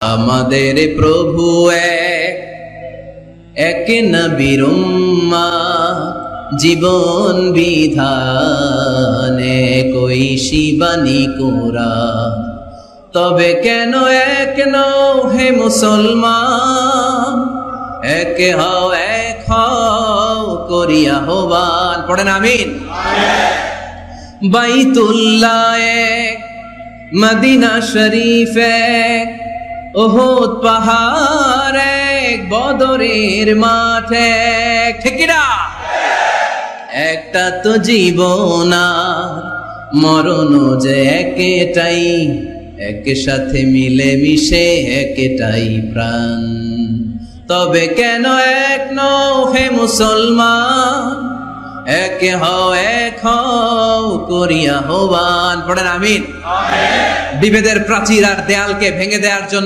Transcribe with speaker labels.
Speaker 1: আমাদের প্রভু এক নবীর উম্মত, জীবন বিধানে কই শিবানী কোরআন। তবে কেন এক নও হে মুসলমান, এক হও করিয়া আহ্বান। পড়েন আমিন। বাইতুল্লাহ এক, মদিনা শরীফ এক, উহুদ পাহাড় এক, বদরের মাঠ এক। ঠিক না? একটা তো জীবন আর মরণ যে একটাই, এক সাথে মিলে মিশে একটাই প্রাণ। তবে কেন এক নও হে মুসলমান, এক হও করিয়া আহ্বান। পড়েন আমিন। বিভেদের প্রাচীর আর দেয়ালকে ভেঙে দেওয়ার জন্য